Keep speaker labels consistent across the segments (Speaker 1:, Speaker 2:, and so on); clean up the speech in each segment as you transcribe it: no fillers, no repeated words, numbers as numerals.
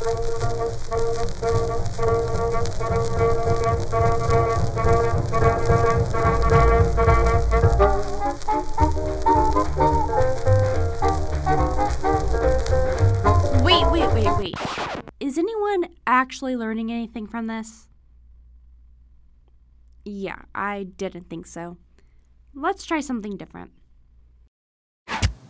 Speaker 1: Wait. Is anyone actually learning anything from this? Yeah, I didn't think so. Let's try something different.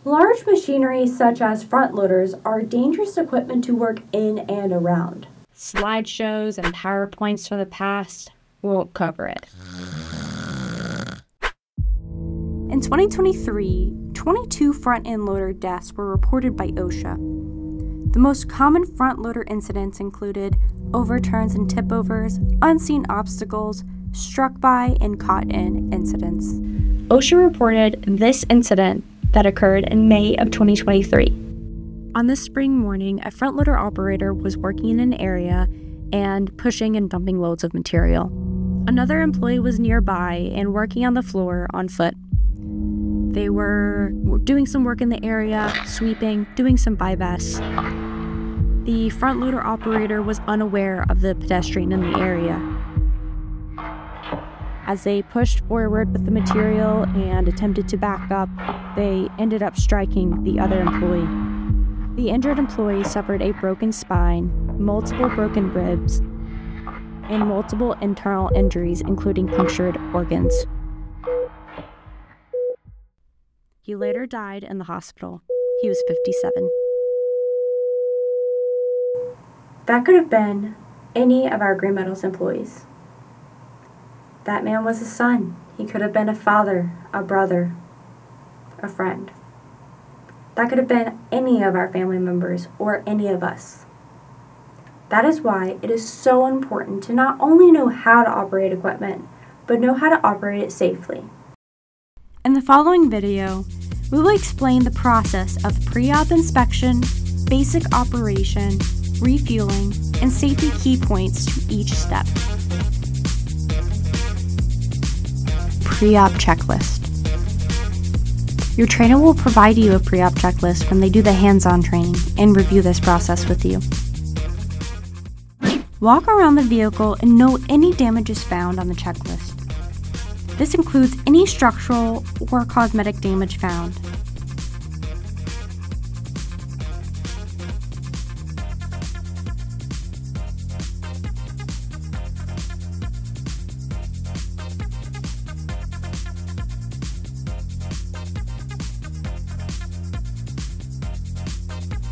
Speaker 1: Large machinery such as front loaders are dangerous equipment to work in and around.
Speaker 2: Slideshows and PowerPoints from the past won't cover it.
Speaker 1: In 2023, 22 front-end loader deaths were reported by OSHA. The most common front loader incidents included overturns and tip-overs, unseen obstacles, struck by and caught in incidents.
Speaker 2: OSHA reported this incident that occurred in May of 2023.
Speaker 1: On this spring morning, a front loader operator was working in an area and pushing and dumping loads of material. Another employee was nearby and working on the floor on foot. They were doing some work in the area, sweeping, doing some bypass. The front loader operator was unaware of the pedestrian in the area. As they pushed forward with the material and attempted to back up, they ended up striking the other employee. The injured employee suffered a broken spine, multiple broken ribs, and multiple internal injuries, including punctured organs. He later died in the hospital. He was 57. That could have been any of our Green Metals employees. That man was a son. He could have been a father, a brother, a friend. That could have been any of our family members or any of us. That is why it is so important to not only know how to operate equipment, but know how to operate it safely. In the following video, we will explain the process of pre-op inspection, basic operation, refueling, and safety key points to each step. Pre-op checklist. Your trainer will provide you a pre-op checklist when they do the hands-on training and review this process with you. Walk around the vehicle and note any damages found on the checklist. This includes any structural or cosmetic damage found.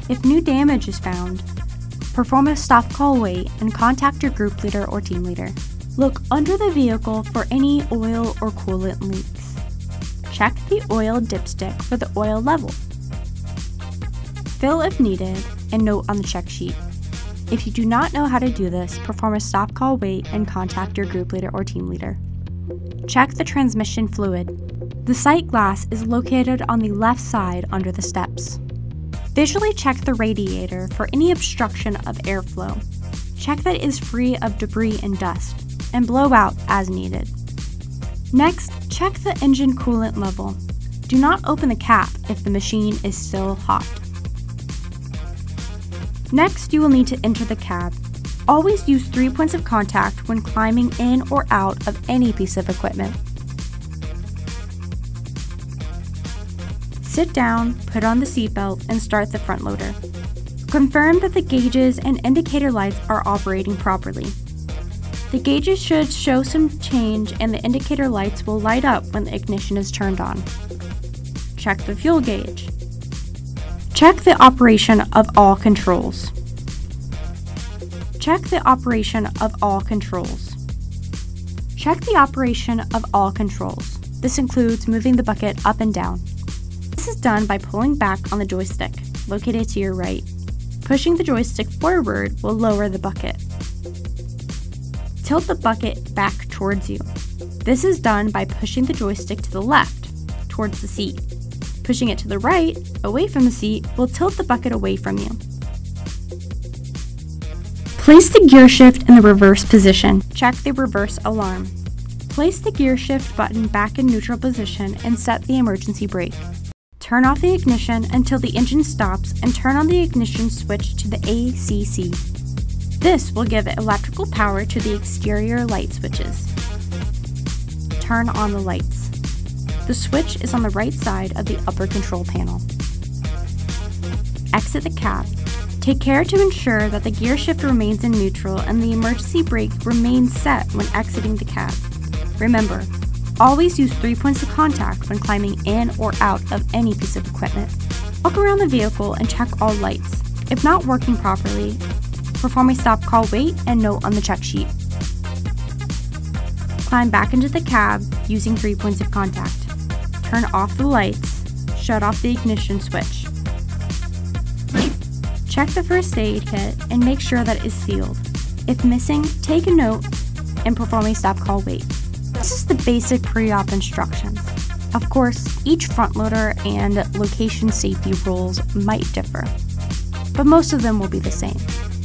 Speaker 1: If new damage is found, perform a stop call wait and contact your group leader or team leader. Look under the vehicle for any oil or coolant leaks. Check the oil dipstick for the oil level. Fill if needed and note on the check sheet. If you do not know how to do this, perform a stop call wait and contact your group leader or team leader. Check the transmission fluid. The sight glass is located on the left side under the steps. Visually check the radiator for any obstruction of airflow. Check that it is free of debris and dust, and blow out as needed. Next, check the engine coolant level. Do not open the cap if the machine is still hot. Next, you will need to enter the cab. Always use 3 points of contact when climbing in or out of any piece of equipment. Sit down, put on the seatbelt, and start the front loader. Confirm that the gauges and indicator lights are operating properly. The gauges should show some change and the indicator lights will light up when the ignition is turned on. Check the fuel gauge. Check the operation of all controls. Check the operation of all controls. Check the operation of all controls. This includes moving the bucket up and down. This is done by pulling back on the joystick, located to your right. Pushing the joystick forward will lower the bucket. Tilt the bucket back towards you. This is done by pushing the joystick to the left, towards the seat. Pushing it to the right, away from the seat, will tilt the bucket away from you. Place the gear shift in the reverse position. Check the reverse alarm. Place the gear shift button back in neutral position and set the emergency brake.
Speaker 2: Turn off the ignition until the engine stops and turn on the ignition switch to the ACC. This will give electrical power to the exterior light switches. Turn on the lights. The switch is on the right side of the upper control panel. Exit the cab. Take care to ensure that the gear shift remains in neutral and the emergency brake remains set when exiting the cab. Remember, always use 3 points of contact when climbing in or out of any piece of equipment. Walk around the vehicle and check all lights. If not working properly, perform a stop, call, wait, and note on the check sheet. Climb back into the cab using 3 points of contact. Turn off the lights, shut off the ignition switch. Check the first aid kit and make sure that it is sealed. If missing, take a note and perform a stop, call, wait. This is the basic pre-op instructions. Of course, each front loader and location safety rules might differ, but most of them will be the same.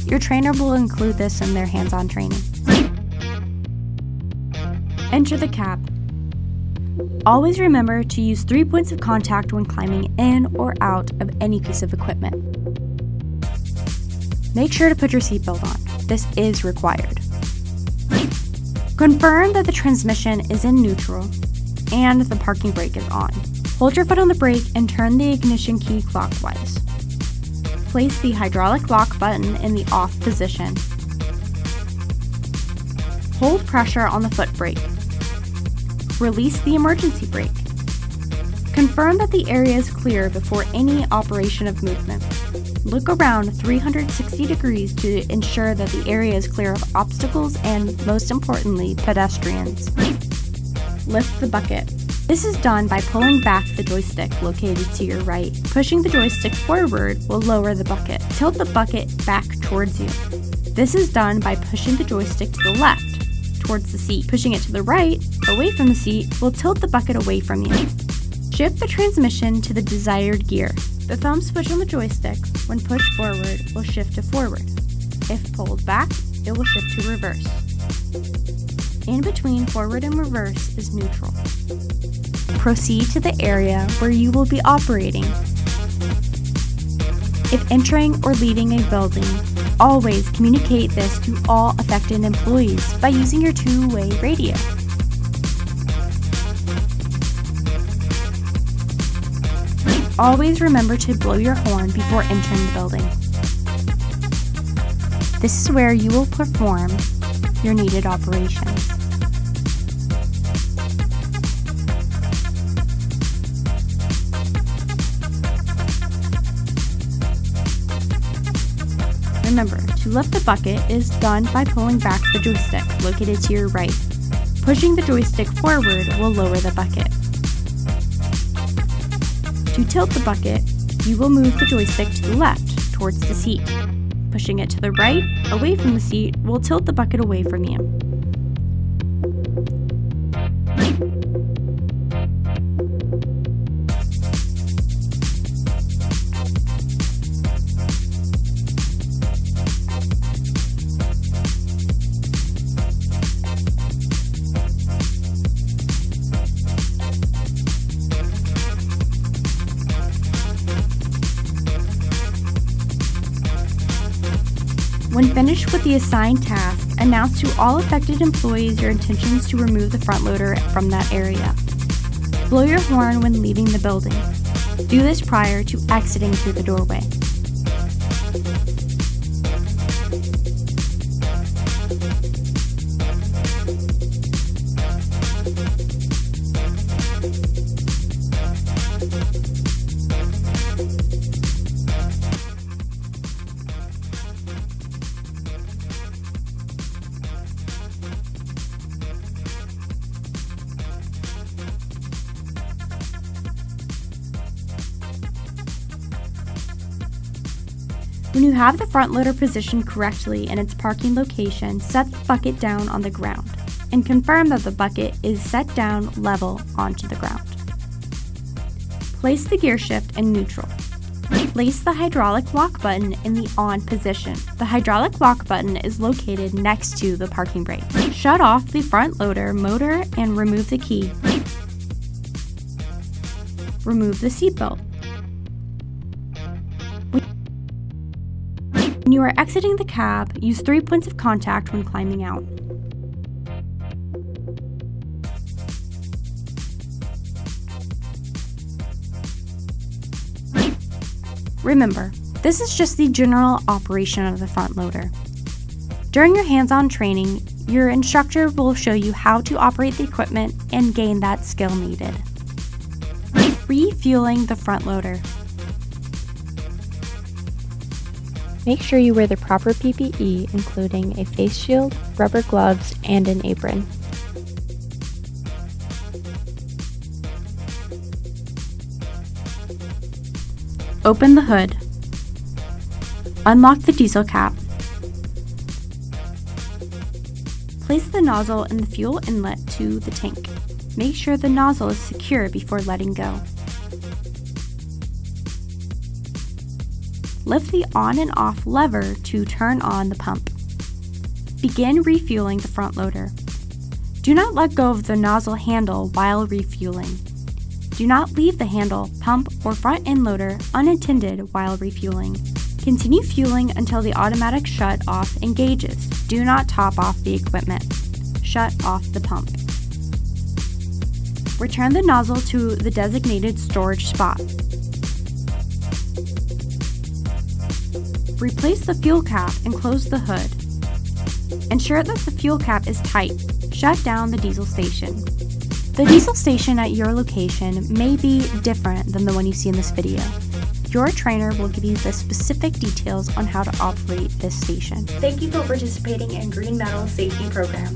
Speaker 2: Your trainer will include this in their hands-on training. Enter the cab. Always remember to use 3 points of contact when climbing in or out of any piece of equipment. Make sure to put your seatbelt on. This is required. Confirm that the transmission is in neutral and the parking brake is on. Hold your foot on the brake and turn the ignition key clockwise. Place the hydraulic lock button in the off position. Hold pressure on the foot brake. Release the emergency brake. Confirm that the area is clear before any operation of movement. Look around 360 degrees to ensure that the area is clear of obstacles and, most importantly, pedestrians. Lift the bucket. This is done by pulling back the joystick located to your right. Pushing the joystick forward will lower the bucket. Tilt the bucket back towards you. This is done by pushing the joystick to the left, towards the seat. Pushing it to the right, away from the seat, will tilt the bucket away from you. Shift the transmission to the desired gear. The thumb switch on the joystick, when pushed forward, will shift to forward. If pulled back, it will shift to reverse. In between forward and reverse is neutral. Proceed to the area where you will be operating. If entering or leaving a building, always communicate this to all affected employees by using your two-way radio. Always remember to blow your horn before entering the building. This is where you will perform your needed operations. Remember, to lift the bucket is done by pulling back the joystick located to your right. Pushing the joystick forward will lower the bucket. To tilt the bucket, you will move the joystick to the left, towards the seat. Pushing it to the right, away from the seat, will tilt the bucket away from you. When finished with the assigned task, announce to all affected employees your intentions to remove the front loader from that area. Blow your horn when leaving the building. Do this prior to exiting through the doorway. When you have the front loader positioned correctly in its parking location, set the bucket down on the ground and confirm that the bucket is set down level onto the ground. Place the gear shift in neutral. Place the hydraulic lock button in the on position. The hydraulic lock button is located next to the parking brake. Shut off the front loader motor and remove the key. Remove the seatbelt. When you are exiting the cab, use 3 points of contact when climbing out. Remember, this is just the general operation of the front loader. During your hands-on training, your instructor will show you how to operate the equipment and gain that skill needed. Refueling the front loader.
Speaker 3: Make sure you wear the proper PPE, including a face shield, rubber gloves, and an apron.
Speaker 2: Open the hood. Unlock the diesel cap. Place the nozzle in the fuel inlet to the tank. Make sure the nozzle is secure before letting go. Lift the on and off lever to turn on the pump. Begin refueling the front loader. Do not let go of the nozzle handle while refueling. Do not leave the handle, pump, or front end loader unattended while refueling. Continue fueling until the automatic shut-off engages. Do not top off the equipment. Shut off the pump. Return the nozzle to the designated storage spot. Replace the fuel cap and close the hood. Ensure that the fuel cap is tight. Shut down the diesel station. The diesel station at your location may be different than the one you see in this video. Your trainer will give you the specific details on how to operate this station.
Speaker 1: Thank you for participating in Green Metal Safety Program.